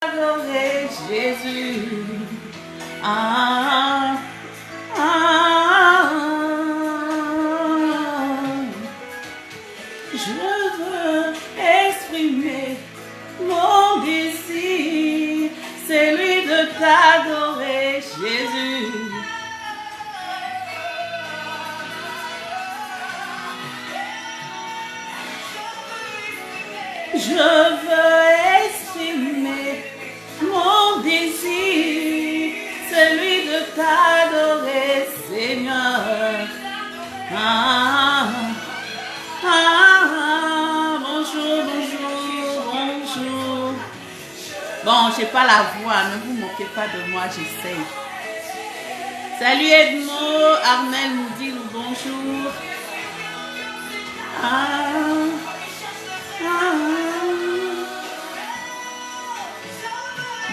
Adorer Jésus. Ah, ah, je veux exprimer mon désir, celui de t'adorer Jésus. Je veux exprimer mon désir, celui de t'adorer, Seigneur. Ah, ah, bonjour, bonjour, bonjour. Bon, j'ai pas la voix, ne vous moquez pas de moi, j'essaye. Salut Edmond, Armel nous dit le bonjour. Ah.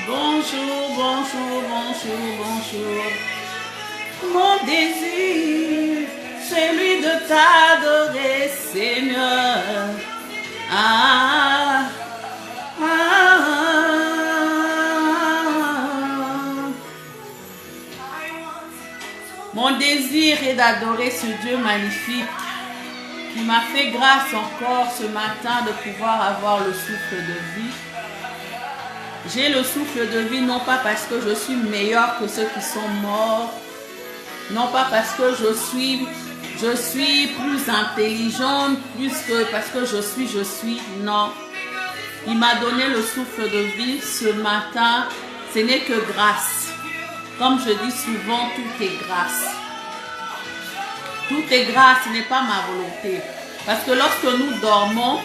Bonjour, bonjour, bonjour, bonjour. Mon désir, celui de t'adorer, Seigneur. Ah, ah, mon désir est d'adorer ce Dieu magnifique qui m'a fait grâce encore ce matin de pouvoir avoir le souffle de vie. J'ai le souffle de vie non pas parce que je suis meilleur que ceux qui sont morts, non pas parce que je suis plus intelligente, parce que je suis, non. Il m'a donné le souffle de vie ce matin, ce n'est que grâce. Comme je dis souvent, tout est grâce. Tout est grâce, ce n'est pas ma volonté. Parce que lorsque nous dormons,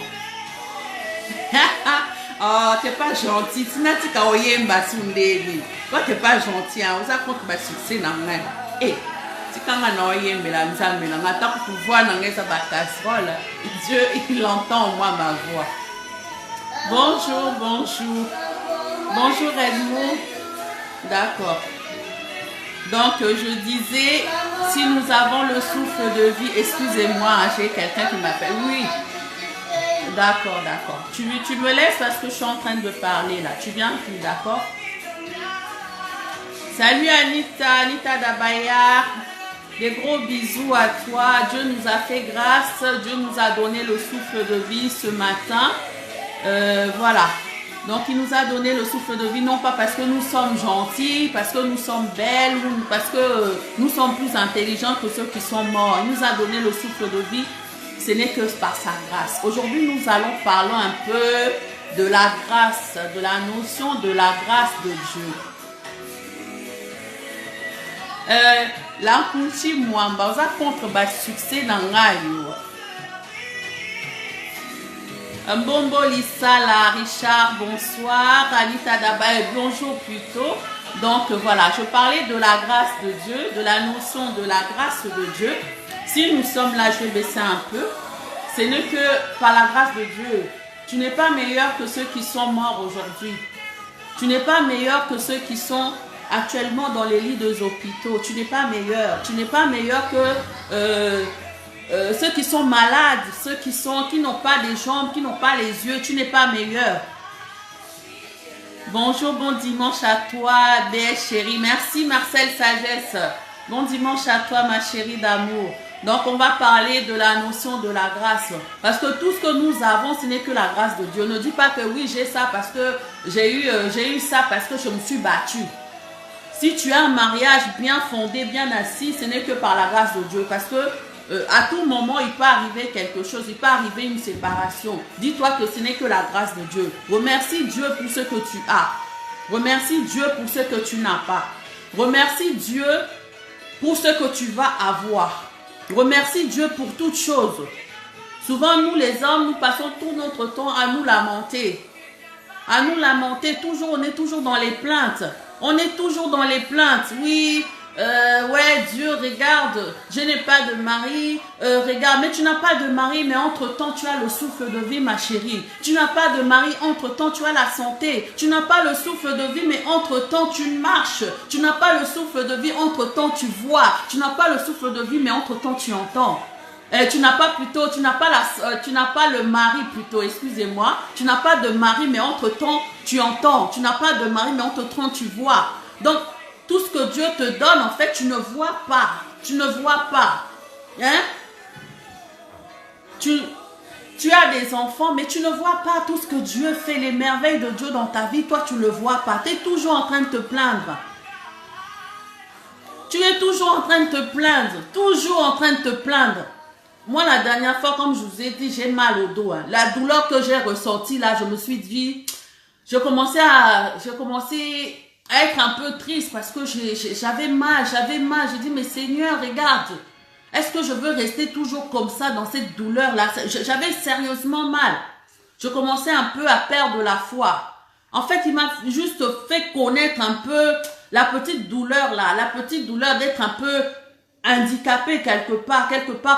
oh, t'es pas gentil. Tu n'as pas toi, t'es pas gentil. Vous avez compris le succès dans le eh, si quand on a Dieu, il entend au moins ma voix. Bonjour, bonjour. Bonjour Edmond. D'accord. Donc, je disais, si nous avons le souffle de vie, excusez-moi, j'ai quelqu'un qui m'appelle. Oui. D'accord, d'accord. Tu me laisses parce que je suis en train de parler là. Tu viens plus, d'accord? Salut Anita, Anita Dabaya. Des gros bisous à toi. Dieu nous a fait grâce. Dieu nous a donné le souffle de vie ce matin. Voilà. Donc, il nous a donné le souffle de vie, non pas parce que nous sommes gentils, parce que nous sommes belles, ou parce que nous sommes plus intelligents que ceux qui sont morts. Il nous a donné le souffle de vie, ce n'est que par sa grâce. Aujourd'hui, nous allons parler un peu de la grâce, de la notion de la grâce de Dieu. La couchi mwamba, on a contre le succès dans l'aïe. Mbombo Lissala, Richard, bonsoir. Anita Dabaye, bonjour plutôt. Donc voilà, je parlais de la grâce de Dieu, de la notion de la grâce de Dieu. Si nous sommes là, je vais baisser un peu. Ce n'est que par la grâce de Dieu. Tu n'es pas meilleur que ceux qui sont morts aujourd'hui. Tu n'es pas meilleur que ceux qui sont actuellement dans les lits des hôpitaux. Tu n'es pas meilleur. Tu n'es pas meilleur que... ceux qui sont malades, ceux qui n'ont pas des jambes, qui n'ont pas les yeux, tu n'es pas meilleur. Bonjour, bon dimanche à toi, belle chérie. Merci Marcel Sagesse. Bon dimanche à toi, ma chérie d'amour. Donc, on va parler de la notion de la grâce. Parce que tout ce que nous avons, ce n'est que la grâce de Dieu. Ne dis pas que oui, j'ai ça parce que j'ai eu ça parce que je me suis battue. Si tu as un mariage bien fondé, bien assis, ce n'est que par la grâce de Dieu. Parce que à tout moment, il peut arriver quelque chose, il peut arriver une séparation. Dis-toi que ce n'est que la grâce de Dieu. Remercie Dieu pour ce que tu as. Remercie Dieu pour ce que tu n'as pas. Remercie Dieu pour ce que tu vas avoir. Remercie Dieu pour toutes choses. Souvent, nous les hommes, nous passons tout notre temps à nous lamenter. À nous lamenter, toujours, on est toujours dans les plaintes. On est toujours dans les plaintes, oui. Ouais, Dieu, regarde, je n'ai pas de mari, regarde, mais tu n'as pas de mari, mais entre-temps, tu as le souffle de vie, ma chérie. Tu n'as pas de mari, entre-temps, tu as la santé. Tu n'as pas le souffle de vie, mais entre-temps, tu marches. Tu n'as pas le souffle de vie, entre-temps, tu vois. Tu n'as pas le souffle de vie, mais entre-temps, tu entends. Tu n'as pas le mari plutôt, excusez-moi. Tu n'as pas de mari, mais entre-temps, tu entends. Tu n'as pas de mari, mais entre-temps, tu vois. Donc, tout ce que Dieu te donne, en fait, tu ne vois pas. Tu ne vois pas. Hein? Tu as des enfants, mais tu ne vois pas tout ce que Dieu fait, les merveilles de Dieu dans ta vie. Toi, tu ne le vois pas. Tu es toujours en train de te plaindre. Tu es toujours en train de te plaindre. Toujours en train de te plaindre. Moi, la dernière fois, comme je vous ai dit, j'ai mal au dos. Hein. La douleur que j'ai ressentie, là, je me suis dit, je commençais à être un peu triste parce que j'avais mal. J'ai dit, mais Seigneur, regarde, est-ce que je veux rester toujours comme ça, dans cette douleur-là? J'avais sérieusement mal. Je commençais un peu à perdre la foi. En fait, il m'a juste fait connaître un peu la petite douleur, là, la petite douleur d'être un peu handicapé quelque part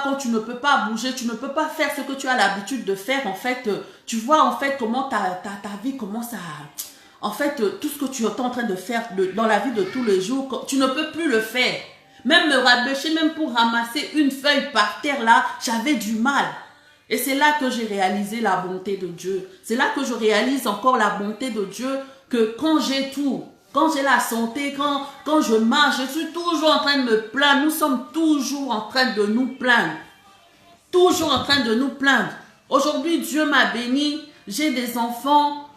quand tu ne peux pas bouger, tu ne peux pas faire ce que tu as l'habitude de faire. En fait, tu vois en fait comment ta vie commence à... En fait, tout ce que tu es en train de faire dans la vie de tous les jours, tu ne peux plus le faire. Même me rabêcher, même pour ramasser une feuille par terre là, j'avais du mal. Et c'est là que j'ai réalisé la bonté de Dieu. C'est là que je réalise encore la bonté de Dieu, que quand j'ai tout, quand j'ai la santé, quand je marche, je suis toujours en train de me plaindre. Nous sommes toujours en train de nous plaindre. Toujours en train de nous plaindre. Aujourd'hui, Dieu m'a béni. J'ai des enfants.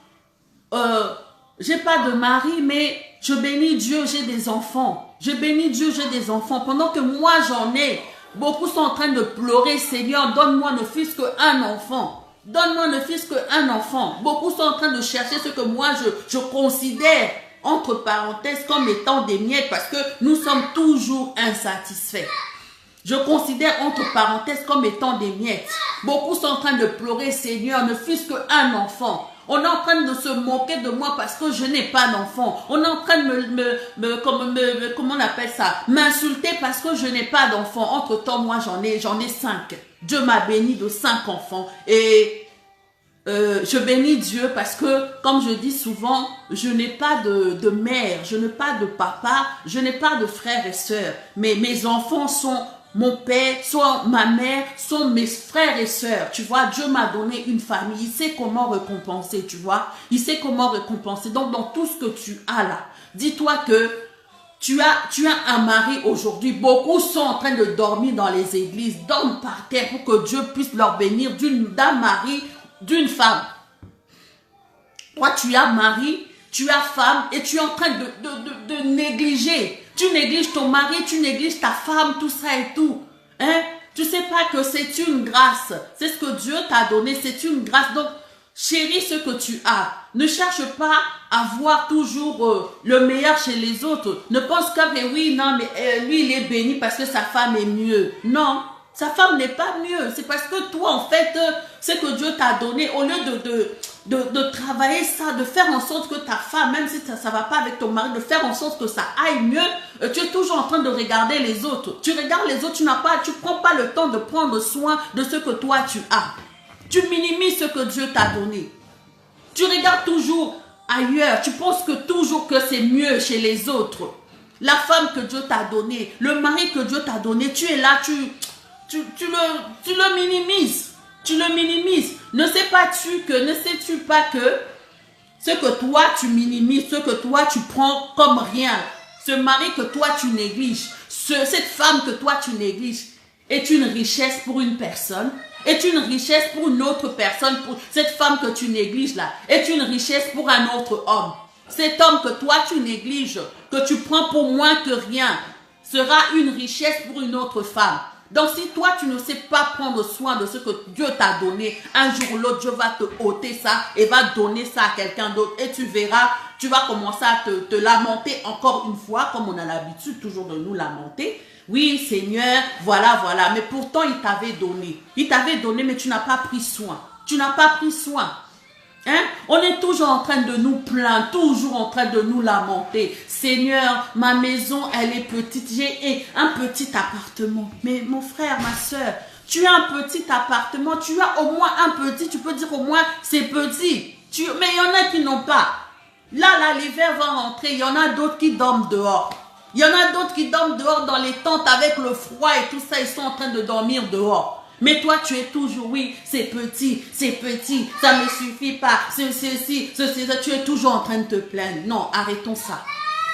J'ai pas de mari, mais je bénis Dieu, j'ai des enfants. Je bénis Dieu, j'ai des enfants. Pendant que moi, j'en ai, beaucoup sont en train de pleurer. Seigneur, donne-moi ne fût-ce qu'un enfant. Donne-moi ne fût-ce qu'un enfant. Beaucoup sont en train de chercher ce que moi, je considère entre parenthèses comme étant des miettes parce que nous sommes toujours insatisfaits. Je considère entre parenthèses comme étant des miettes. Beaucoup sont en train de pleurer, Seigneur, ne fût-ce qu'un enfant. On est en train de se moquer de moi parce que je n'ai pas d'enfant. On est en train de comment on appelle ça, m'insulter parce que je n'ai pas d'enfant. Entre-temps, moi, j'en ai 5. Dieu m'a béni de 5 enfants. Et je bénis Dieu parce que, comme je dis souvent, je n'ai pas de mère, je n'ai pas de papa, je n'ai pas de frères et sœurs. Mais mes enfants sont mon père, soit ma mère, sont mes frères et sœurs. Tu vois, Dieu m'a donné une famille. Il sait comment récompenser, tu vois. Il sait comment récompenser. Donc, dans tout ce que tu as là, dis-toi que tu as un mari aujourd'hui. Beaucoup sont en train de dormir dans les églises. Dorment par terre pour que Dieu puisse leur bénir d'un mari, d'une femme. Toi, tu as mari, tu as femme et tu es en train de négliger. Tu négliges ton mari, tu négliges ta femme, tout ça et tout. Hein? Tu sais pas que c'est une grâce. C'est ce que Dieu t'a donné, c'est une grâce. Donc, chéris ce que tu as. Ne cherche pas à voir toujours le meilleur chez les autres. Ne pense que, mais oui, non, mais lui, il est béni parce que sa femme est mieux. Non, sa femme n'est pas mieux. C'est parce que toi, en fait, ce que Dieu t'a donné, au lieu de travailler ça, de faire en sorte que ta femme, même si ça ne va pas avec ton mari, de faire en sorte que ça aille mieux, tu es toujours en train de regarder les autres. Tu regardes les autres, tu prends pas le temps de prendre soin de ce que toi tu as. Tu minimises ce que Dieu t'a donné. Tu regardes toujours ailleurs. Tu penses toujours que c'est mieux chez les autres. La femme que Dieu t'a donnée, le mari que Dieu t'a donné, tu es là, tu le minimises. Tu le minimises. Ne sais-tu pas que ce que toi tu minimises, ce que toi tu prends comme rien, ce mari que toi tu négliges, cette femme que toi tu négliges, est une richesse pour une personne, est une richesse pour une autre personne, pour cette femme que tu négliges là, est une richesse pour un autre homme. Cet homme que toi tu négliges, que tu prends pour moins que rien, sera une richesse pour une autre femme. Donc si toi tu ne sais pas prendre soin de ce que Dieu t'a donné, un jour ou l'autre Dieu va te ôter ça et va donner ça à quelqu'un d'autre et tu verras, tu vas commencer à te lamenter encore une fois comme on a l'habitude toujours de nous lamenter. Oui Seigneur, voilà, mais pourtant il t'avait donné mais tu n'as pas pris soin, Hein? On est toujours en train de nous plaindre, toujours en train de nous lamenter. Seigneur, ma maison, elle est petite. J'ai un petit appartement. Mais mon frère, ma soeur, tu as un petit appartement. Tu as au moins un petit. Tu peux dire au moins c'est petit. Mais il y en a qui n'ont pas. Là, l'hiver va rentrer. Il y en a d'autres qui dorment dehors. Il y en a d'autres qui dorment dehors dans les tentes avec le froid et tout ça. Ils sont en train de dormir dehors. Mais toi, tu es toujours, oui, c'est petit, ça ne me suffit pas, ceci, tu es toujours en train de te plaindre. Non, arrêtons ça.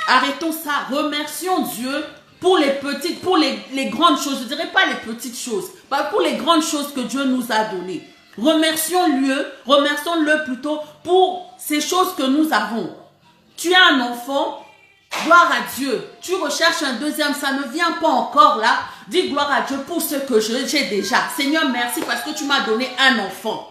Arrêtons ça. Remercions Dieu pour les petites, pour les grandes choses. Je ne dirais pas les petites choses, mais pour les grandes choses que Dieu nous a données. Remercions-le plutôt pour ces choses que nous avons. Tu as un enfant, gloire à Dieu. Tu recherches un deuxième, ça ne vient pas encore là. Dis gloire à Dieu pour ce que j'ai déjà. Seigneur, merci parce que tu m'as donné un enfant.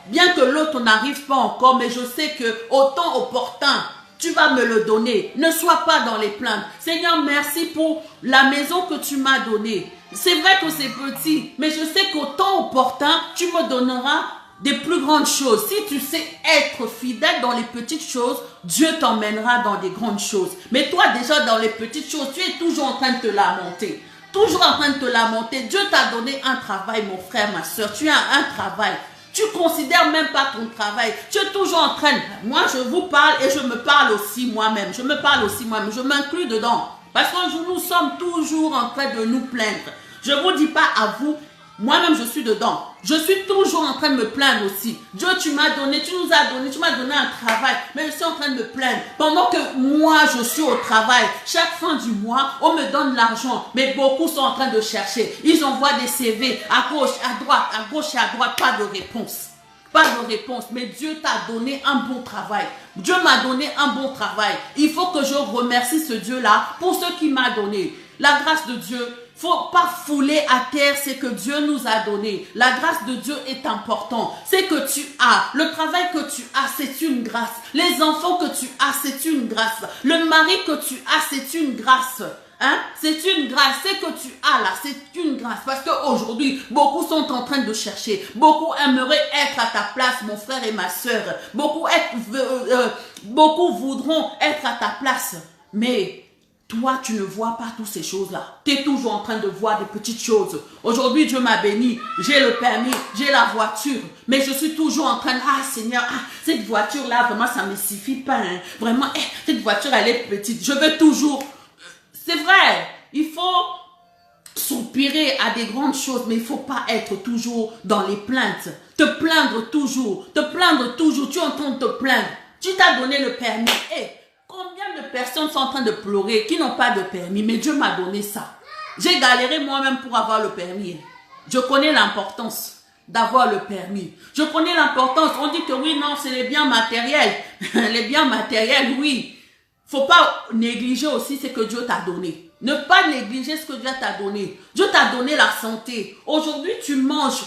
Bien que l'autre n'arrive pas encore, mais je sais que au temps opportun, tu vas me le donner. Ne sois pas dans les plaintes. Seigneur, merci pour la maison que tu m'as donnée. C'est vrai que c'est petit, mais je sais qu'au temps opportun, tu me donneras des plus grandes choses. Si tu sais être fidèle dans les petites choses, Dieu t'emmènera dans des grandes choses. Mais toi, déjà dans les petites choses, tu es toujours en train de te lamenter. Toujours en train de te lamenter. Dieu t'a donné un travail, mon frère, ma soeur. Tu as un travail. Tu ne considères même pas ton travail. Tu es toujours en train. Moi, je vous parle et je me parle aussi moi-même. Je me parle aussi moi-même. Je m'inclus dedans. Parce que nous sommes toujours en train de nous plaindre. Je ne vous dis pas à vous. Moi-même, je suis dedans. Je suis toujours en train de me plaindre aussi. Dieu, tu m'as donné, tu nous as donné, tu m'as donné un travail. Mais je suis en train de me plaindre. Pendant que moi, je suis au travail. Chaque fin du mois, on me donne l'argent. Mais beaucoup sont en train de chercher. Ils envoient des CV à gauche, à gauche et à droite. Pas de réponse. Pas de réponse. Mais Dieu t'a donné un bon travail. Dieu m'a donné un bon travail. Il faut que je remercie ce Dieu-là pour ce qu'il m'a donné. La grâce de Dieu. Faut pas fouler à terre ce que Dieu nous a donné. La grâce de Dieu est importante. C'est que tu as. Le travail que tu as, c'est une grâce. Les enfants que tu as, c'est une grâce. Le mari que tu as, c'est une grâce. Hein? C'est une grâce. C'est que tu as là, c'est une grâce. Parce qu'aujourd'hui, beaucoup sont en train de chercher. Beaucoup aimeraient être à ta place, mon frère et ma soeur. Beaucoup voudront être à ta place. Mais toi, tu ne vois pas toutes ces choses-là. Tu es toujours en train de voir des petites choses. Aujourd'hui, Dieu m'a béni. J'ai le permis, j'ai la voiture. Mais je suis toujours en train de... Ah, Seigneur, cette voiture-là, vraiment, ça ne me suffit pas. Hein. Vraiment, cette voiture, elle est petite. Je veux toujours... C'est vrai, il faut soupirer à des grandes choses, mais il ne faut pas être toujours dans les plaintes. Te plaindre toujours. Tu es en train de te plaindre. Tu t'as donné le permis. Combien de personnes sont en train de pleurer qui n'ont pas de permis? Mais Dieu m'a donné ça. J'ai galéré moi-même pour avoir le permis. Je connais l'importance d'avoir le permis. Je connais l'importance. On dit que oui, non, c'est les biens matériels. Les biens matériels, oui. Faut pas négliger aussi ce que Dieu t'a donné. Ne pas négliger ce que Dieu t'a donné. Dieu t'a donné la santé. Aujourd'hui, tu manges.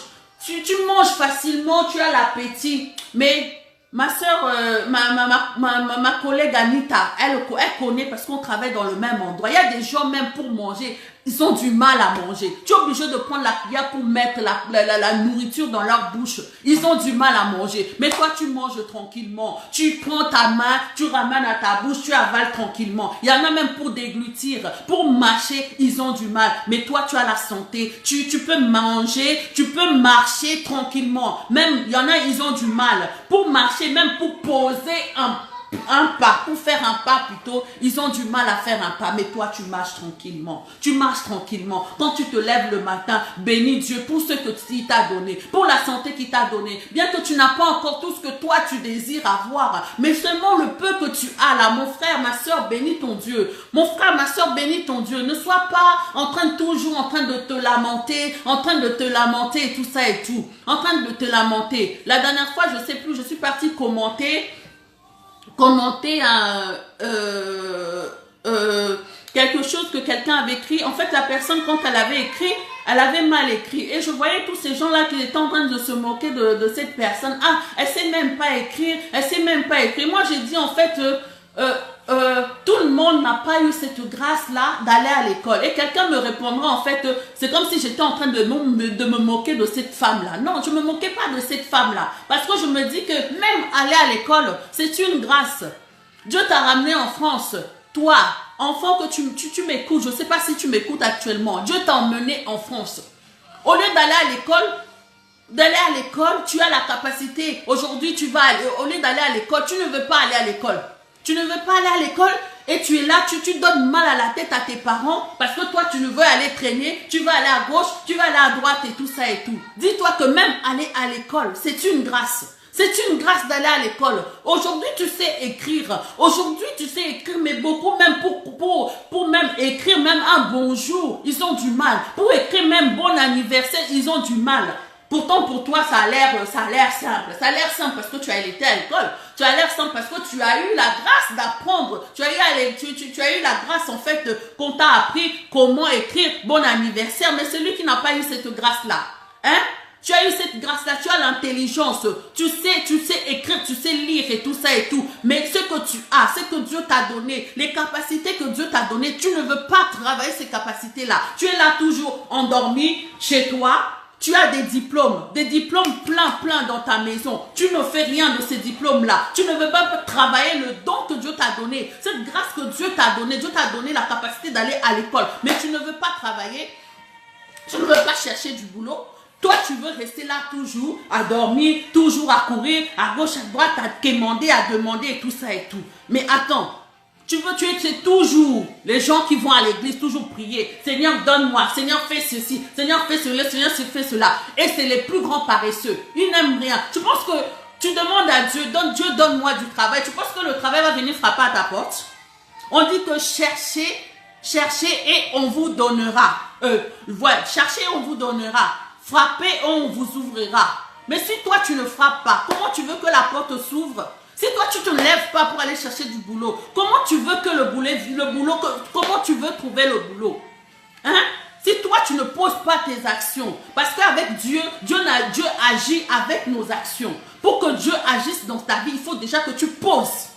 Tu manges facilement, tu as l'appétit. Mais... ma soeur, ma collègue Anita, elle connaît parce qu'on travaille dans le même endroit. Il y a des gens même pour manger, ils ont du mal à manger. Tu es obligé de prendre la cuillère pour mettre la nourriture dans leur bouche. Ils ont du mal à manger. Mais toi, tu manges tranquillement. Tu prends ta main, tu ramènes à ta bouche, tu avales tranquillement. Il y en a même pour déglutir, pour mâcher, ils ont du mal. Mais toi, tu as la santé. Tu peux manger, tu peux marcher tranquillement. Même, il y en a, ils ont du mal. Pour marcher, même pour poser un pas, pour faire un pas plutôt, ils ont du mal à faire un pas, mais toi tu marches tranquillement. Tu marches tranquillement. Quand tu te lèves le matin, bénis Dieu pour ce que il t'a donné, pour la santé qu'il t'a donné. Bien que tu n'as pas encore tout ce que toi tu désires avoir, mais seulement le peu que tu as là, mon frère, ma soeur, bénis ton Dieu. Mon frère, ma soeur, bénis ton Dieu. Ne sois pas toujours en train de te lamenter, et tout ça et tout. En train de te lamenter. La dernière fois, je sais plus, je suis partie commenter quelque chose que quelqu'un avait écrit. En fait, la personne, quand elle avait écrit, elle avait mal écrit. Et je voyais tous ces gens-là qui étaient en train de se moquer de cette personne. Ah, elle sait même pas écrire. Moi, j'ai dit, en fait, tout le monde n'a pas eu cette grâce-là d'aller à l'école. Et quelqu'un me répondra, en fait, c'est comme si j'étais en train de me moquer de cette femme-là. Non, je ne me moquais pas de cette femme-là. Parce que je me dis que même aller à l'école, c'est une grâce. Dieu t'a ramené en France. Toi, enfant que tu m'écoutes, je ne sais pas si tu m'écoutes actuellement. Dieu t'a emmené en France. Au lieu d'aller à l'école, tu as la capacité. Aujourd'hui, au lieu d'aller à l'école, tu ne veux pas aller à l'école. Tu ne veux pas aller à l'école et tu es là, tu donnes mal à la tête à tes parents parce que toi, tu ne veux aller traîner, tu vas aller à gauche, tu vas aller à droite et tout ça et tout. Dis-toi que même aller à l'école, c'est une grâce. C'est une grâce d'aller à l'école. Aujourd'hui, tu sais écrire. Aujourd'hui, tu sais écrire, mais beaucoup, même pour même écrire même un bonjour, ils ont du mal. Pour écrire même bon anniversaire, ils ont du mal. Pourtant, pour toi, ça a l'air simple. Ça a l'air simple parce que tu as été à l'école. Tu as l'air simple parce que tu as eu la grâce d'apprendre. Tu as eu la grâce, en fait, qu'on t'a appris comment écrire bon anniversaire. Mais celui qui n'a pas eu cette grâce-là, hein? Tu as eu cette grâce-là, tu as l'intelligence, tu sais écrire, tu sais lire et tout ça et tout. Mais ce que tu as, ce que Dieu t'a donné, les capacités que Dieu t'a données, tu ne veux pas travailler ces capacités-là. Tu es là toujours endormi chez toi. Tu as des diplômes plein dans ta maison. Tu ne fais rien de ces diplômes-là. Tu ne veux pas travailler le don que Dieu t'a donné. Cette grâce que Dieu t'a donné la capacité d'aller à l'école. Mais tu ne veux pas travailler. Tu ne veux pas chercher du boulot. Toi, tu veux rester là toujours, à dormir, toujours à courir, à gauche, à droite, à demander et tout ça et tout. Mais attends, tu es toujours les gens qui vont à l'église, toujours prier. Seigneur, donne-moi. Seigneur, fais ceci. Seigneur, fais cela. Seigneur, fais cela. Et c'est les plus grands paresseux. Ils n'aiment rien. Tu penses que tu demandes à Dieu, donne-moi du travail. Tu penses que le travail va venir frapper à ta porte? On dit que cherchez et on vous donnera. Voilà, cherchez et on vous donnera. Frappez et on vous ouvrira. Mais si toi, tu ne frappes pas, comment tu veux que la porte s'ouvre? Si toi, tu ne te lèves pas pour aller chercher du boulot, comment tu veux que comment tu veux trouver le boulot? Hein? Si toi, tu ne poses pas tes actions, parce qu'avec Dieu agit avec nos actions. Pour que Dieu agisse dans ta vie, il faut déjà que tu poses.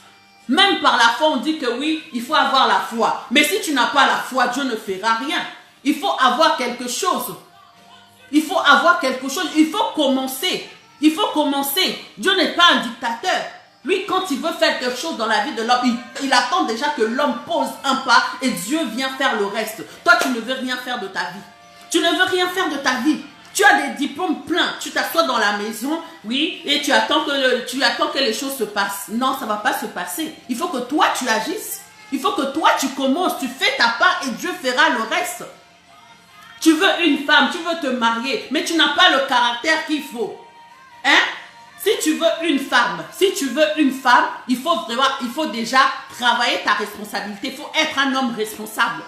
Même par la foi, on dit que oui, il faut avoir la foi. Mais si tu n'as pas la foi, Dieu ne fera rien. Il faut avoir quelque chose. Il faut avoir quelque chose. Il faut commencer. Il faut commencer. Dieu n'est pas un dictateur. Lui, quand il veut faire quelque chose dans la vie de l'homme, il attend déjà que l'homme pose un pas et Dieu vient faire le reste. Toi, tu ne veux rien faire de ta vie. Tu ne veux rien faire de ta vie. Tu as des diplômes pleins. Tu t'assois dans la maison, oui, et tu attends que les choses se passent. Non, ça ne va pas se passer. Il faut que toi, tu agisses. Il faut que toi, tu commences. Tu fais ta part et Dieu fera le reste. Tu veux une femme, tu veux te marier, mais tu n'as pas le caractère qu'il faut. Hein? Si tu veux une femme, il faut déjà travailler ta responsabilité. Il faut être un homme responsable.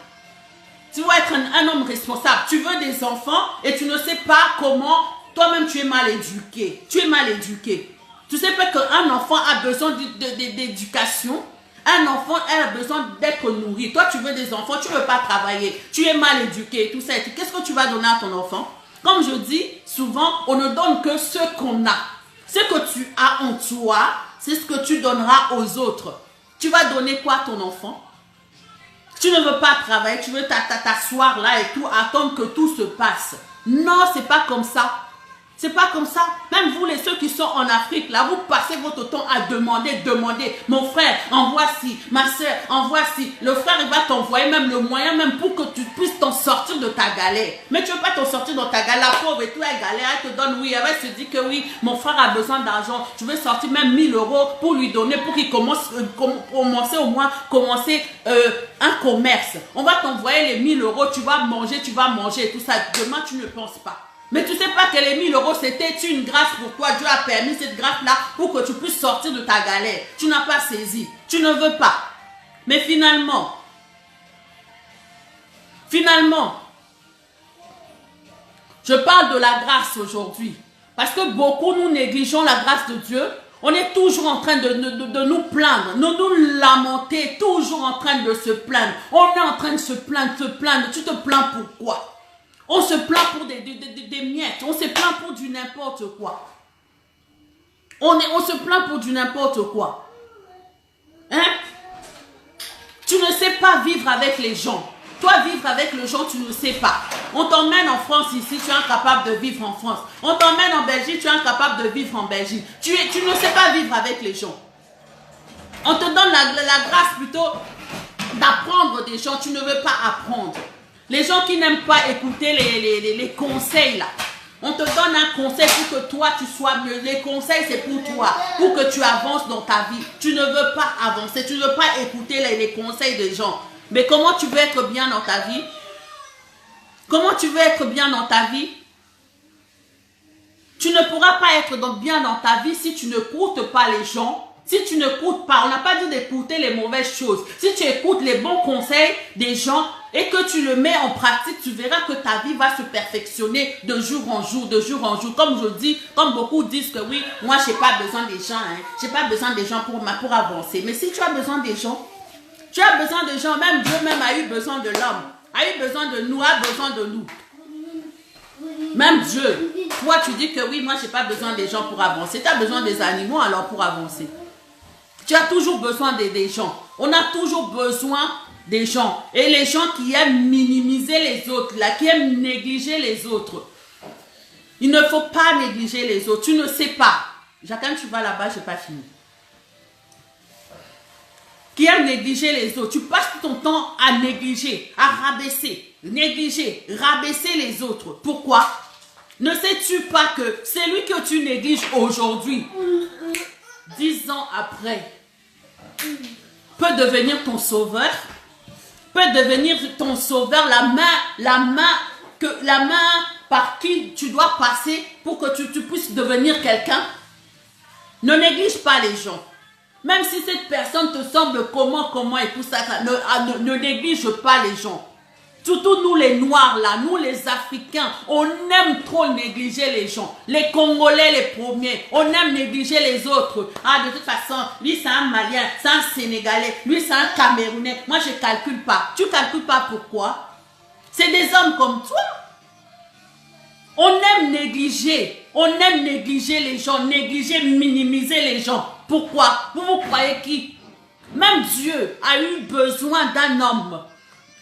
Tu dois être un homme responsable. Tu veux des enfants et tu ne sais pas comment. Toi-même, tu es mal éduqué. Tu es mal éduqué. Tu sais pas qu'un enfant a besoin d'éducation. Un enfant a besoin d'être nourri. Toi, tu veux des enfants, tu ne veux pas travailler. Tu es mal éduqué, tout ça. Qu'est-ce que tu vas donner à ton enfant? Comme je dis, souvent, on ne donne que ce qu'on a. Ce que tu as en toi, c'est ce que tu donneras aux autres. Tu vas donner quoi à ton enfant? Tu ne veux pas travailler, tu veux t'asseoir là et tout, attendre que tout se passe. Non, c'est pas comme ça. C'est pas comme ça. Même vous, ceux qui sont en Afrique, là, vous passez votre temps à demander. Mon frère, envoie ci. Ma soeur, envoie ci. Le frère, il va t'envoyer même le moyen, même pour que tu puisses t'en sortir de ta galère. Mais tu ne veux pas t'en sortir de ta galère. La pauvre et tout, elle galère, elle te donne oui. Elle va se dire que oui, mon frère a besoin d'argent. Je vais sortir même 1000 € pour lui donner, pour qu'il commencer un commerce. On va t'envoyer les 1000 €, tu vas manger et tout ça. Demain, tu ne penses pas. Mais tu ne sais pas que les 1000 € c'était une grâce pour toi. Dieu a permis cette grâce-là pour que tu puisses sortir de ta galère. Tu n'as pas saisi. Tu ne veux pas. Mais finalement, je parle de la grâce aujourd'hui. Parce que beaucoup nous négligeons la grâce de Dieu. On est toujours en train de nous plaindre, nous lamenter, toujours en train de se plaindre. On est en train de se plaindre. Tu te plains pourquoi? On se plaint pour des miettes. On se plaint pour du n'importe quoi. On se plaint pour du n'importe quoi. Hein? Tu ne sais pas vivre avec les gens. Toi, vivre avec les gens, tu ne sais pas. On t'emmène en France ici, tu es incapable de vivre en France. On t'emmène en Belgique, tu es incapable de vivre en Belgique. Tu ne sais pas vivre avec les gens. On te donne la grâce plutôt d'apprendre des gens. Tu ne veux pas apprendre. Les gens qui n'aiment pas écouter les conseils là. On te donne un conseil pour que toi, tu sois mieux. Les conseils, c'est pour toi, pour que tu avances dans ta vie. Tu ne veux pas avancer, tu ne veux pas écouter les conseils des gens. Mais comment tu veux être bien dans ta vie? Comment tu veux être bien dans ta vie? Tu ne pourras pas être bien dans ta vie si tu n'écoutes pas les gens. Si tu n'écoutes pas, on n'a pas dit d'écouter les mauvaises choses. Si tu écoutes les bons conseils des gens et que tu le mets en pratique, tu verras que ta vie va se perfectionner de jour en jour, de jour en jour. Comme je dis, comme beaucoup disent que oui, moi je n'ai pas besoin des gens, hein. Je n'ai pas besoin des gens pour avancer. Mais si tu as besoin des gens, tu as besoin des gens, même Dieu même a eu besoin de l'homme, a eu besoin de nous, a besoin de nous. Même Dieu, toi tu dis que oui, moi je n'ai pas besoin des gens pour avancer. Tu as besoin des animaux alors pour avancer. Tu as toujours besoin des gens. On a toujours besoin des gens. Et les gens qui aiment minimiser les autres, là, qui aiment négliger les autres. Il ne faut pas négliger les autres. Tu ne sais pas. Jacques, tu vas là-bas, je n'ai pas fini. Qui aime négliger les autres. Tu passes ton temps à négliger, à rabaisser, négliger, rabaisser les autres. Pourquoi? Ne sais-tu pas que celui que tu négliges aujourd'hui, 10 ans après, peut devenir ton sauveur, peut devenir ton sauveur, la main par qui tu dois passer pour que tu puisses devenir quelqu'un. Ne néglige pas les gens. Même si cette personne te semble comment et tout ça, ne néglige pas les gens. Surtout nous les Noirs là, nous les Africains, on aime trop négliger les gens. Les Congolais les premiers, on aime négliger les autres. Ah, de toute façon, lui c'est un Malien, c'est un Sénégalais, lui c'est un Camerounais. Moi je calcule pas. Tu calcules pas pourquoi? C'est des hommes comme toi. On aime négliger les gens, négliger, minimiser les gens. Pourquoi? Vous croyez qui? Même Dieu a eu besoin d'un homme.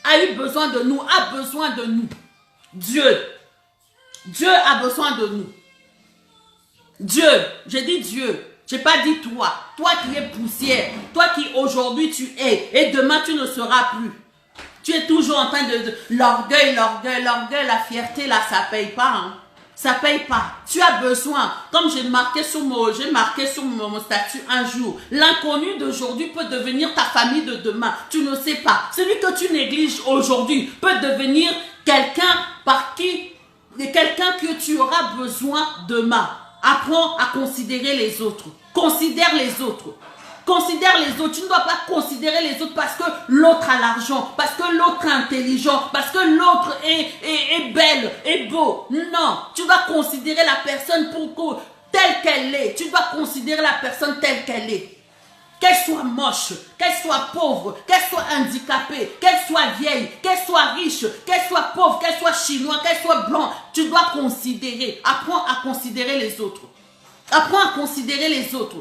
A eu besoin de nous, a besoin de nous. Dieu a besoin de nous. Dieu, je dis Dieu, je n'ai pas dit toi. Toi qui es poussière, toi qui aujourd'hui tu es et demain tu ne seras plus. Tu es toujours en train de l'orgueil, la fierté là, ça ne paye pas. Hein. Ça ne paye pas. Tu as besoin, comme j'ai marqué sur mon statut un jour, l'inconnu d'aujourd'hui peut devenir ta famille de demain. Tu ne sais pas. Celui que tu négliges aujourd'hui peut devenir quelqu'un que tu auras besoin demain. Apprends à considérer les autres. Considère les autres. Considère les autres. Tu ne dois pas considérer les autres parce que l'autre a l'argent, parce que l'autre est intelligent, parce que l'autre est belle, est beau. Non, tu dois considérer la personne telle qu'elle est. Tu dois considérer la personne telle qu'elle est. Qu'elle soit moche, qu'elle soit pauvre, qu'elle soit handicapée, qu'elle soit vieille, qu'elle soit riche, qu'elle soit pauvre, qu'elle soit chinoise, qu'elle soit blanc. Tu dois considérer. Apprends à considérer les autres. Apprends à considérer les autres.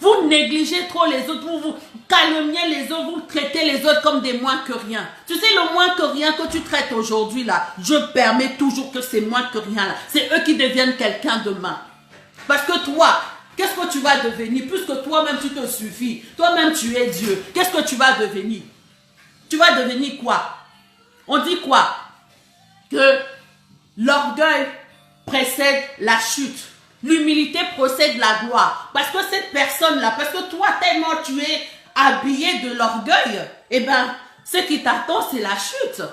Vous négligez trop les autres, vous calomniez les autres, vous traitez les autres comme des moins que rien. Tu sais, le moins que rien que tu traites aujourd'hui là, je permets toujours que c'est moins que rien là. C'est eux qui deviennent quelqu'un demain. Parce que toi, qu'est-ce que tu vas devenir? Puisque toi-même tu te suffis, toi-même tu es Dieu. Qu'est-ce que tu vas devenir? Tu vas devenir quoi? On dit quoi? Que l'orgueil précède la chute. L'humilité procède de la gloire. Parce que cette personne-là, parce que toi, tellement tu es habillé de l'orgueil, eh bien, ce qui t'attend, c'est la chute.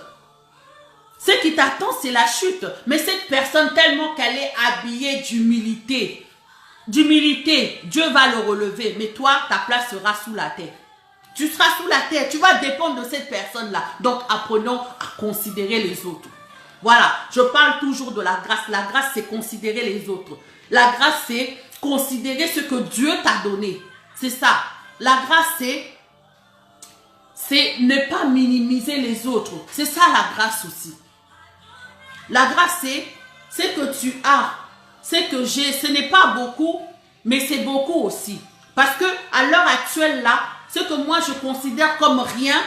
Ce qui t'attend, c'est la chute. Mais cette personne, tellement qu'elle est habillée d'humilité, Dieu va le relever. Mais toi, ta place sera sous la terre. Tu seras sous la terre. Tu vas dépendre de cette personne-là. Donc, apprenons à considérer les autres. Voilà, je parle toujours de la grâce. La grâce, c'est considérer les autres. La grâce, c'est considérer ce que Dieu t'a donné. C'est ça. La grâce, c'est ne pas minimiser les autres. C'est ça la grâce aussi. La grâce, c'est ce que tu as, ce que j'ai. Ce n'est pas beaucoup, mais c'est beaucoup aussi. Parce que à l'heure actuelle, là, ce que moi je considère comme rien,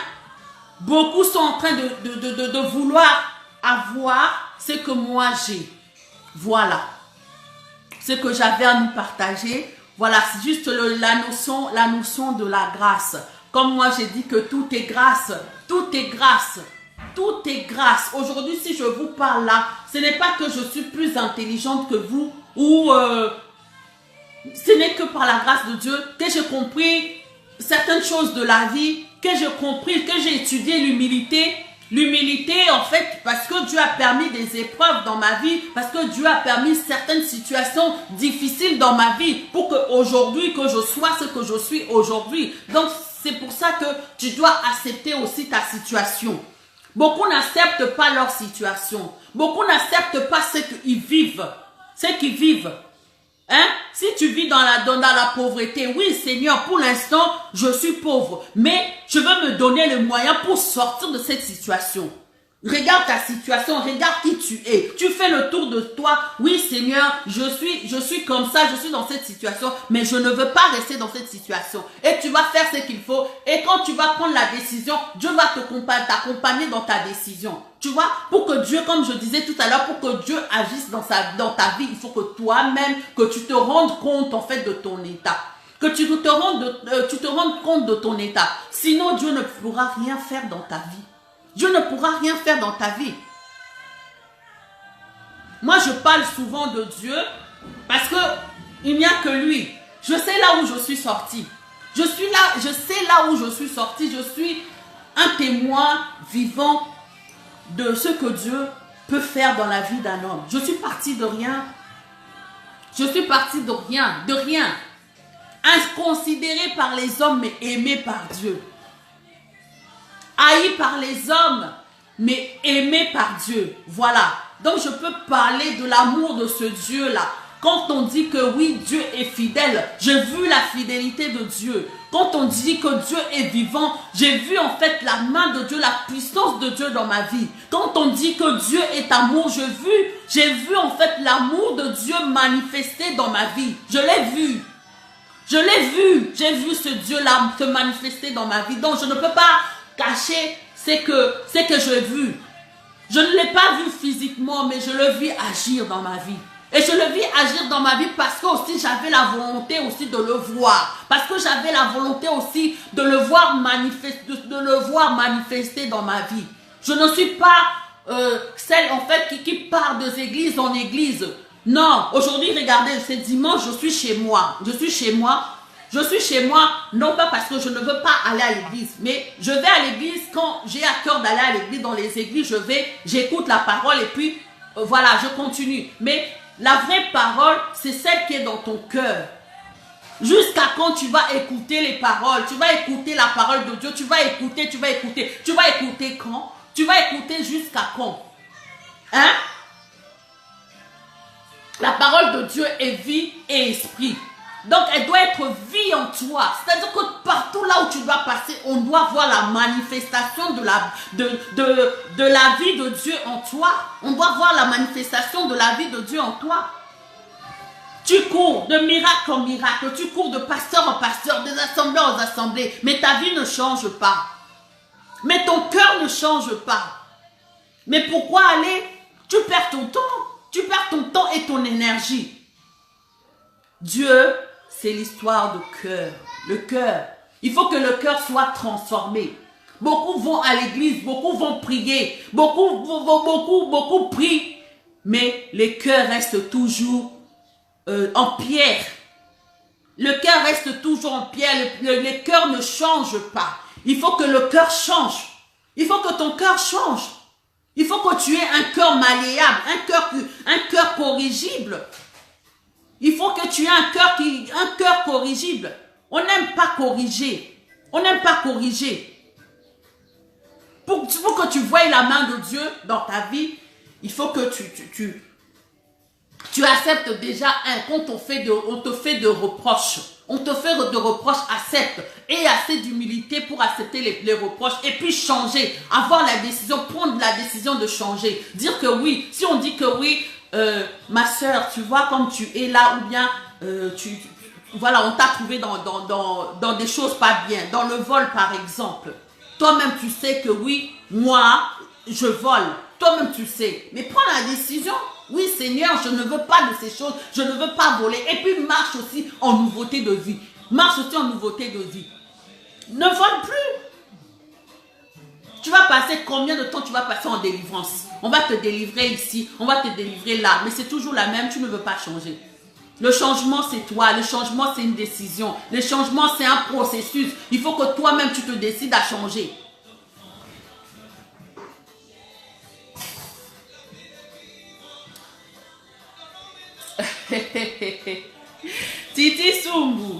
beaucoup sont en train de vouloir avoir ce que moi j'ai. Voilà. Ce que j'avais à nous partager, voilà, c'est juste la notion de la grâce. Comme moi j'ai dit que tout est grâce, tout est grâce, Tout est grâce. Aujourd'hui, si je vous parle là, ce n'est pas que je suis plus intelligente que vous ou ce n'est que par la grâce de Dieu que j'ai compris certaines choses de la vie, que j'ai compris, que j'ai étudié l'humilité. L'humilité, en fait, parce que Dieu a permis des épreuves dans ma vie, parce que Dieu a permis certaines situations difficiles dans ma vie pour qu'aujourd'hui, que je sois ce que je suis aujourd'hui. Donc, c'est pour ça que tu dois accepter aussi ta situation. Beaucoup n'acceptent pas leur situation. Beaucoup n'acceptent pas ce qu'ils vivent. Ce qu'ils vivent. Hein? Si tu vis dans la pauvreté, oui Seigneur, pour l'instant, je suis pauvre. Mais je veux me donner le moyen pour sortir de cette situation. Regarde ta situation, regarde qui tu es. Tu fais le tour de toi. Oui Seigneur, je suis comme ça, je suis dans cette situation, mais je ne veux pas rester dans cette situation. Et tu vas faire ce qu'il faut. Et quand tu vas prendre la décision, Dieu va t'accompagner dans ta décision. Tu vois, pour que Dieu, comme je disais tout à l'heure, pour que Dieu agisse dans ta vie, il faut que toi-même, que tu te rendes compte en fait de ton état. Que tu te rendes compte de ton état. Sinon, Dieu ne pourra rien faire dans ta vie. Dieu ne pourra rien faire dans ta vie. Moi, je parle souvent de Dieu parce que il n'y a que lui. Je sais là où je suis sortie. Je sais là où je suis sortie. Je suis un témoin vivant de ce que Dieu peut faire dans la vie d'un homme. Je suis partie de rien. Je suis partie de rien, de rien. Inconsidérée par les hommes, mais aimée par Dieu. Haï par les hommes, mais aimé par Dieu. Voilà. Donc, je peux parler de l'amour de ce Dieu-là. Quand on dit que oui, Dieu est fidèle, j'ai vu la fidélité de Dieu. Quand on dit que Dieu est vivant, j'ai vu en fait la main de Dieu, la puissance de Dieu dans ma vie. Quand on dit que Dieu est amour, j'ai vu en fait l'amour de Dieu manifesté dans ma vie. Je l'ai vu. Je l'ai vu. J'ai vu ce Dieu-là se manifester dans ma vie. Donc, je ne peux pas cacher ce que j'ai vu. Je ne l'ai pas vu physiquement, mais je le vis agir dans ma vie. Et je le vis agir dans ma vie parce que aussi j'avais la volonté aussi de le voir. Parce que j'avais la volonté aussi de le voir manifester dans ma vie. Je ne suis pas celle en fait qui part d'église en église. Non, aujourd'hui regardez, c'est dimanche, je suis chez moi. Je suis chez moi, non pas parce que je ne veux pas aller à l'église, mais je vais à l'église quand j'ai à cœur d'aller à l'église. Dans les églises, j'écoute la parole et puis voilà, je continue. Mais la vraie parole, c'est celle qui est dans ton cœur. Jusqu'à quand tu vas écouter les paroles, tu vas écouter la parole de Dieu, tu vas écouter quand? Tu vas écouter jusqu'à quand? Hein? La parole de Dieu est vie et esprit. Donc, elle doit être vie en toi. C'est-à-dire que partout là où tu dois passer, on doit voir la manifestation de la vie de Dieu en toi. On doit voir la manifestation de la vie de Dieu en toi. Tu cours de miracle en miracle. Tu cours de pasteur en pasteur, des assemblées en assemblées. Mais ta vie ne change pas. Mais ton cœur ne change pas. Mais pourquoi aller? Tu perds ton temps. Tu perds ton temps et ton énergie. Dieu, c'est l'histoire de cœur. Le cœur. Il faut que le cœur soit transformé. Beaucoup vont à l'église, beaucoup vont prier, beaucoup prient, mais le cœur reste toujours en pierre. Le cœur reste toujours en pierre. Le cœur ne change pas. Il faut que le cœur change. Il faut que ton cœur change. Il faut que tu aies un cœur malléable, un cœur corrigible. Il faut que tu aies un cœur corrigible. On n'aime pas corriger. On n'aime pas corriger. Pour que tu voies la main de Dieu dans ta vie, il faut que tu acceptes déjà quand on te fait de reproches. On te fait de reproches, accepte. Et assez d'humilité pour accepter les reproches. Et puis changer. Avoir la décision, prendre la décision de changer. Dire que oui. Si on dit que oui, ma soeur, tu vois comme tu es là, ou bien voilà, on t'a trouvé dans des choses pas bien. Dans le vol par exemple. Toi-même tu sais que oui, moi, je vole. Toi-même tu sais. Mais prends la décision. Oui Seigneur, je ne veux pas de ces choses. Je ne veux pas voler. Et puis marche aussi en nouveauté de vie. Marche aussi en nouveauté de vie. Ne vole plus. Tu vas passer combien de temps tu vas passer en délivrance? On va te délivrer ici, on va te délivrer là, mais c'est toujours la même, tu ne veux pas changer. Le changement, c'est toi. Le changement, c'est une décision. Le changement, c'est un processus. Il faut que toi-même, tu te décides à changer. Titi Sumbu.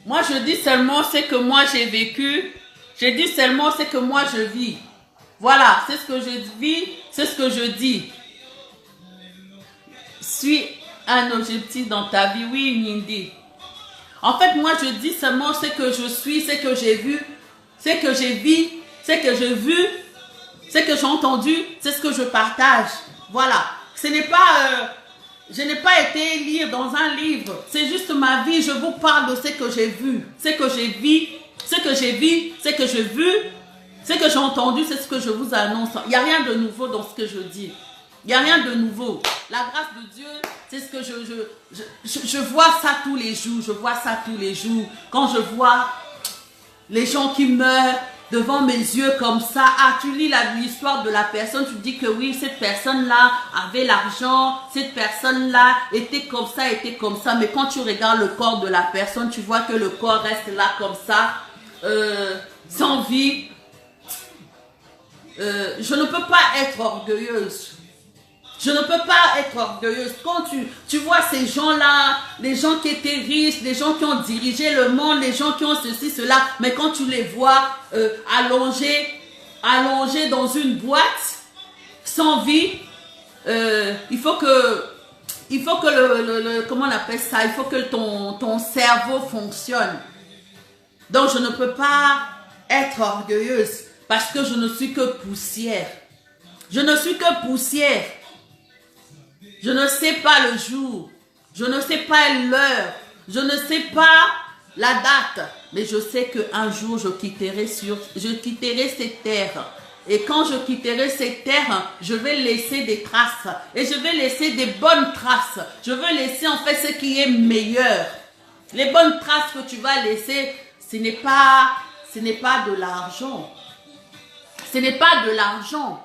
Moi, je dis seulement ce que moi, j'ai vécu. Je dis seulement ce que moi, je vis. Voilà, c'est ce que je vis, c'est ce que je dis. Suis un objectif dans ta vie. Oui, Nindi. En fait, moi, je dis seulement ce que je suis, ce que j'ai vu, ce que j'ai vu, ce que j'ai vu, ce que j'ai entendu, c'est ce que je partage. Voilà. Ce n'est pas... je n'ai pas été lire dans un livre. C'est juste ma vie. Je vous parle de ce que j'ai vu, ce que j'ai vu, ce que j'ai vu, ce que j'ai vu, ce que j'ai entendu, c'est ce que je vous annonce. Il n'y a rien de nouveau dans ce que je dis. Il n'y a rien de nouveau. La grâce de Dieu, c'est ce que je vois ça tous les jours. Je vois ça tous les jours. Quand je vois les gens qui meurent devant mes yeux comme ça. Ah, tu lis l'histoire de la personne, tu dis que oui, cette personne-là avait l'argent, cette personne-là était comme ça, était comme ça. Mais quand tu regardes le corps de la personne, tu vois que le corps reste là comme ça, sans vie. Je ne peux pas être orgueilleuse. Je ne peux pas être orgueilleuse. Quand tu vois ces gens-là, les gens qui étaient riches, les gens qui ont dirigé le monde, les gens qui ont ceci, cela, mais quand tu les vois allongés dans une boîte, sans vie, il faut que comment on appelle ça, il faut que ton cerveau fonctionne. Donc je ne peux pas être orgueilleuse parce que je ne suis que poussière. Je ne suis que poussière. Je ne sais pas le jour, je ne sais pas l'heure, je ne sais pas la date, mais je sais qu'un jour je quitterai cette terre. Et quand je quitterai cette terre, je vais laisser des traces. Et je vais laisser des bonnes traces. Je veux laisser en fait ce qui est meilleur. Les bonnes traces que tu vas laisser, ce n'est pas de l'argent. Ce n'est pas de l'argent.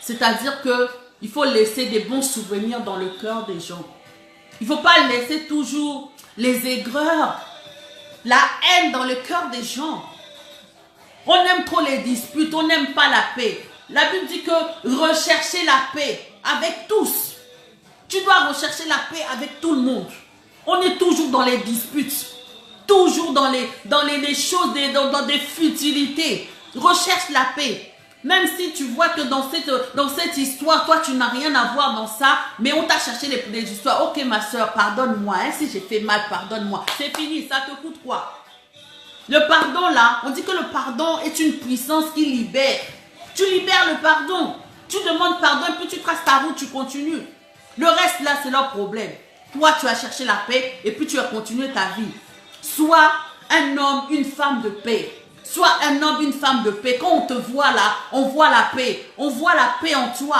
C'est-à-dire que il faut laisser des bons souvenirs dans le cœur des gens. Il ne faut pas laisser toujours les aigreurs, la haine dans le cœur des gens. On aime trop les disputes, on n'aime pas la paix. La Bible dit que rechercher la paix avec tous. Tu dois rechercher la paix avec tout le monde. On est toujours dans les disputes, toujours dans les choses, dans des futilités. Recherche la paix. Même si tu vois que dans cette histoire, toi, tu n'as rien à voir dans ça, mais on t'a cherché des histoires. Ok, ma soeur, pardonne-moi. Hein, si j'ai fait mal, pardonne-moi. C'est fini, ça te coûte quoi? Le pardon, là, on dit que le pardon est une puissance qui libère. Tu libères le pardon. Tu demandes pardon et puis tu traces ta route, tu continues. Le reste, là, c'est leur problème. Toi, tu as cherché la paix et puis tu as continué ta vie. Sois un homme, une femme de paix. Sois un homme, une femme de paix. Quand on te voit là, on voit la paix. On voit la paix en toi.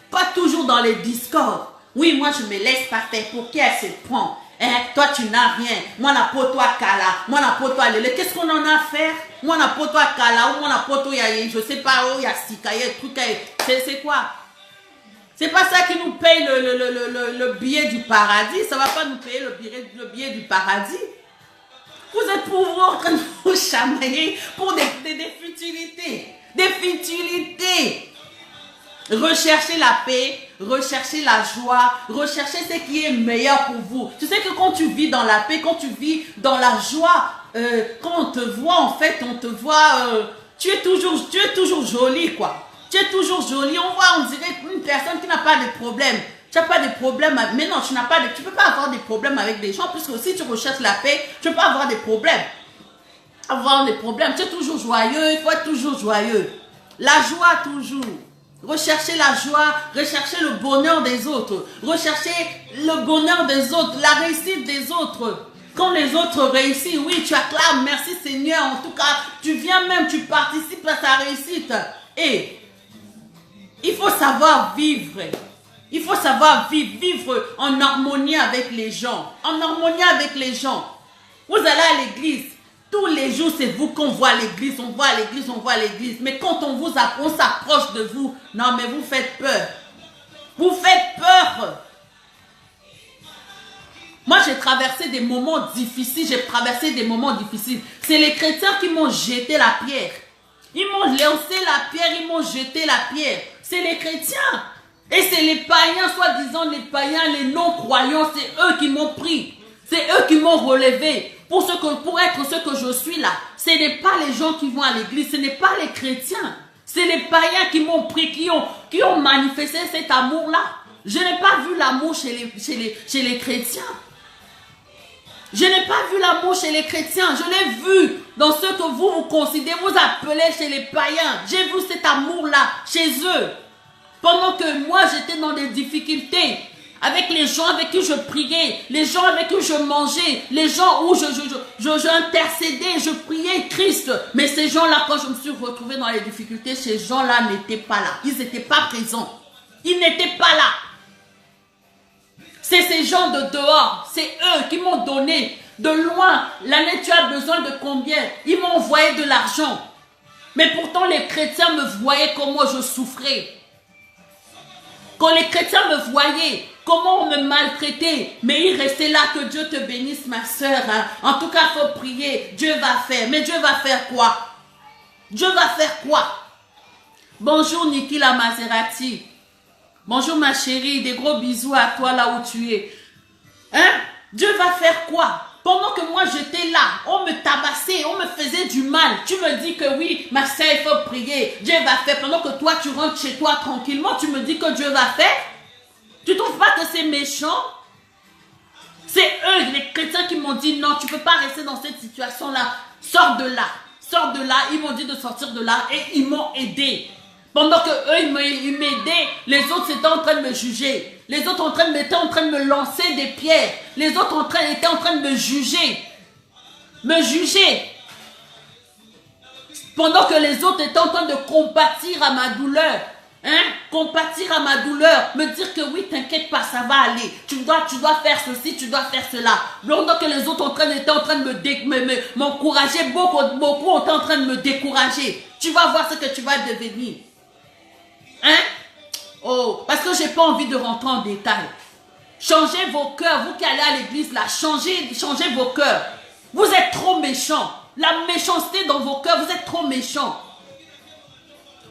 Pas toujours dans les discords. Oui, moi, je me laisse pas faire. Pour qui elle se prend? Hein? Toi, tu n'as rien. Moi, la poto à Kala. Moi, la poto à Lele. Qu'est-ce qu'on en a à faire? Moi, la poto à Kala. Ou moi, la poto, je sais pas, où il y a Sika, il y a truc. C'est quoi? C'est pas ça qui nous paye le billet du paradis. Ça va pas nous payer le billet du paradis. Vous êtes pour vous en train de vous chamailler pour des futilités. Des futilités. Recherchez la paix, recherchez la joie, recherchez ce qui est meilleur pour vous. Tu sais que quand tu vis dans la paix, quand tu vis dans la joie, quand on te voit, en fait, on te voit, tu es toujours jolie, quoi. Tu es toujours jolie. On dirait une personne qui n'a pas de problème. Tu n'as pas de problème, mais non, tu ne peux pas avoir des problèmes avec des gens, puisque si tu recherches la paix, tu ne peux pas avoir des problèmes. Tu es toujours joyeux, il faut être toujours joyeux. La joie toujours. Rechercher la joie, rechercher le bonheur des autres, rechercher le bonheur des autres, la réussite des autres. Quand les autres réussissent, oui, tu acclames, merci Seigneur, en tout cas, tu viens même, tu participes à sa réussite. Et il faut savoir vivre. Il faut savoir vivre en harmonie avec les gens. En harmonie avec les gens. Vous allez à l'église. Tous les jours, c'est vous qu'on voit à l'église, on voit à l'église, on voit à l'église. Mais quand on s'approche de vous, non mais vous faites peur. Vous faites peur. Moi, j'ai traversé des moments difficiles, C'est les chrétiens qui m'ont jeté la pierre. Ils m'ont lancé la pierre, ils m'ont jeté la pierre. C'est les chrétiens. Et c'est les païens, soi-disant les païens, les non-croyants, c'est eux qui m'ont pris. C'est eux qui m'ont relevé pour être ce que je suis là. Ce n'est pas les gens qui vont à l'église, ce n'est pas les chrétiens. C'est les païens qui m'ont pris, qui ont manifesté cet amour-là. Je n'ai pas vu l'amour chez les chrétiens. Je n'ai pas vu l'amour chez les chrétiens. Je l'ai vu dans ce que vous considérez, vous appelez chez les païens. J'ai vu cet amour-là chez eux. Pendant que moi, j'étais dans des difficultés. Avec les gens avec qui je priais, les gens avec qui je mangeais, les gens où je intercédais, je priais Christ. Mais ces gens-là, quand je me suis retrouvée dans les difficultés, ces gens-là n'étaient pas là. Ils n'étaient pas présents. Ils n'étaient pas là. C'est ces gens de dehors, c'est eux qui m'ont donné de loin. L'année, tu as besoin de combien? Ils m'ont envoyé de l'argent. Mais pourtant, les chrétiens me voyaient comment je souffrais. Quand les chrétiens me voyaient, comment on me maltraitait, mais il restait là. Que Dieu te bénisse, ma soeur. Hein. En tout cas, il faut prier. Dieu va faire. Mais Dieu va faire quoi? Dieu va faire quoi? Bonjour, Niki la Maserati. Bonjour, ma chérie. Des gros bisous à toi, là où tu es. Hein? Dieu va faire quoi? Pendant que moi, j'étais là, on me tabassait, on me faisait du mal. Tu me dis que oui, ma soeur, il faut prier. Dieu va faire. Pendant que toi, tu rentres chez toi tranquillement, tu me dis que Dieu va faire. Tu ne trouves pas que c'est méchant? C'est eux, les chrétiens, qui m'ont dit non, tu ne peux pas rester dans cette situation-là. Sors de là. Sors de là. Ils m'ont dit de sortir de là et ils m'ont aidé. Pendant que eux, ils m'aidaient, les autres étaient en train de me juger. Les autres étaient en train de me lancer des pierres. Les autres étaient en train de me juger. Me juger. Pendant que les autres étaient en train de compatir à ma douleur. Hein? Compatir à ma douleur. Me dire que oui, t'inquiète pas, ça va aller. Tu dois faire ceci, tu dois faire cela. Pendant que les autres étaient en train de m'encourager. Beaucoup étaient en train de me décourager. Tu vas voir ce que tu vas devenir. Hein? Oh, parce que j'ai pas envie de rentrer en détail. Changez vos cœurs, vous qui allez à l'église là, changez vos cœurs. Vous êtes trop méchants. La méchanceté dans vos cœurs, vous êtes trop méchants.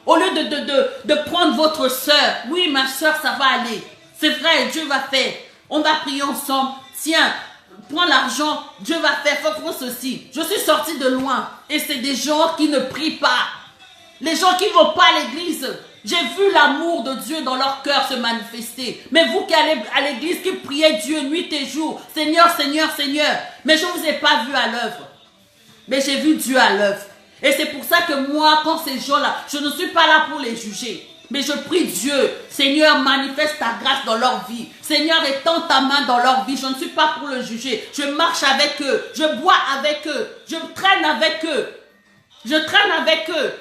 Au lieu de prendre votre soeur, oui ma soeur, ça va aller. C'est vrai, Dieu va faire. On va prier ensemble. Tiens, prends l'argent, Dieu va faire, faut ceci. Je suis sortie de loin et c'est des gens qui ne prient pas. Les gens qui ne vont pas à l'église. J'ai vu l'amour de Dieu dans leur cœur se manifester. Mais vous qui allez à l'église, qui priez Dieu nuit et jour. Seigneur, Seigneur, Seigneur. Mais je ne vous ai pas vu à l'œuvre. Mais j'ai vu Dieu à l'œuvre. Et c'est pour ça que moi, quand ces gens-là, je ne suis pas là pour les juger. Mais je prie Dieu. Seigneur, manifeste ta grâce dans leur vie. Seigneur, étends ta main dans leur vie. Je ne suis pas pour le juger. Je marche avec eux. Je bois avec eux. Je traîne avec eux. Je traîne avec eux.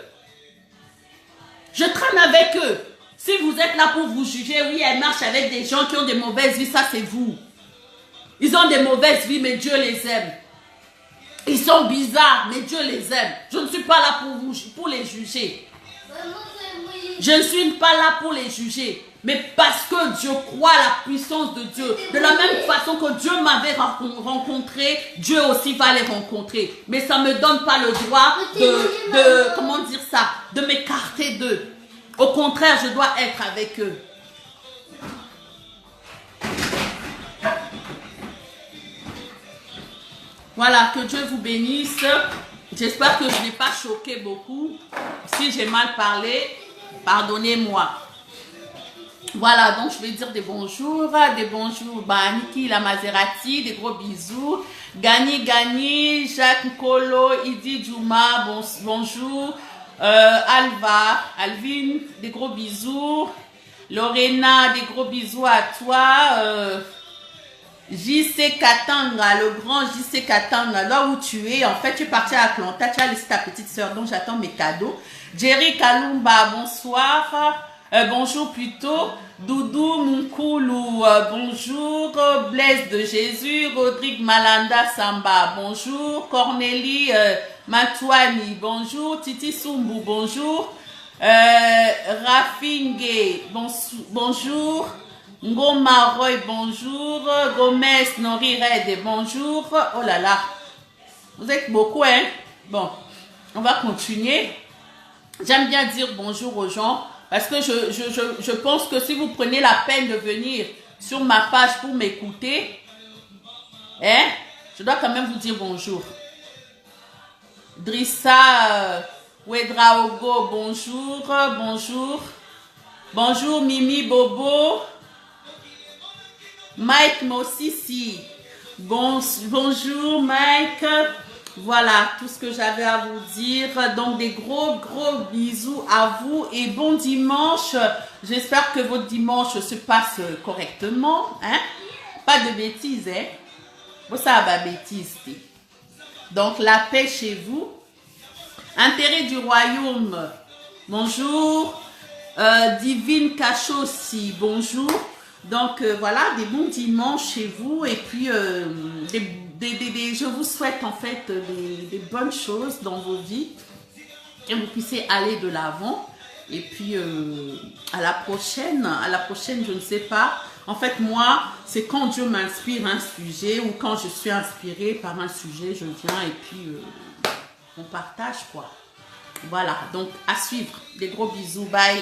Je traîne avec eux. Si vous êtes là pour vous juger, oui, elle marche avec des gens qui ont des mauvaises vies, ça c'est vous. Ils ont des mauvaises vies, mais Dieu les aime. Ils sont bizarres, mais Dieu les aime. Je ne suis pas là pour les juger. Je ne suis pas là pour les juger. Mais parce que je crois à la puissance de Dieu. De la même façon que Dieu m'avait rencontré, Dieu aussi va les rencontrer. Mais ça ne me donne pas le droit comment dire ça, de m'écarter d'eux. Au contraire, je dois être avec eux. Voilà, que Dieu vous bénisse. J'espère que je n'ai pas choqué beaucoup. Si j'ai mal parlé, pardonnez-moi. Voilà, donc je vais dire des bonjours. Bah, Niki la Maserati, des gros bisous. Gani, Jacques Nkolo, Idi Djouma, bonjour. Alva, Alvin, des gros bisous. Lorena, des gros bisous à toi. JC Katanga, le grand JC Katanga, là où tu es, en fait, tu es parti à Atlanta, tu as laissé ta petite soeur, donc j'attends mes cadeaux. Jerry Kalumba, bonsoir, bonjour plutôt. Doudou Moukoulou, bonjour. Blaise de Jésus, Rodrigue Malanda Samba, bonjour. Cornélie Matouani, bonjour. Titi Sumbu, bonjour. Rafingue, bonjour. Ngoma Roy, bonjour. Gomez Nori Red, bonjour. Oh là là, vous êtes beaucoup, hein? Bon, on va continuer. J'aime bien dire bonjour aux gens parce que je pense que si vous prenez la peine de venir sur ma page pour m'écouter, hein, je dois quand même vous dire bonjour. Drissa Wedraogo, bonjour, bonjour. Bonjour Mimi Bobo. Mike Mossisi, bonjour Mike. Voilà tout ce que j'avais à vous dire. Donc des gros bisous à vous et bon dimanche. J'espère que votre dimanche se passe correctement. Hein? Pas de bêtises. Hein? Bon, ça va bêtise. Donc la paix chez vous. Intérêt du royaume. Bonjour. Divine Cachossi. Bonjour. Donc voilà, des bons dimanches chez vous et puis je vous souhaite en fait des bonnes choses dans vos vies, que vous puissiez aller de l'avant et puis à la prochaine, je ne sais pas. En fait moi, c'est quand Dieu m'inspire un sujet ou quand je suis inspirée par un sujet, je viens et puis on partage quoi. Voilà, donc à suivre. Des gros bisous, bye.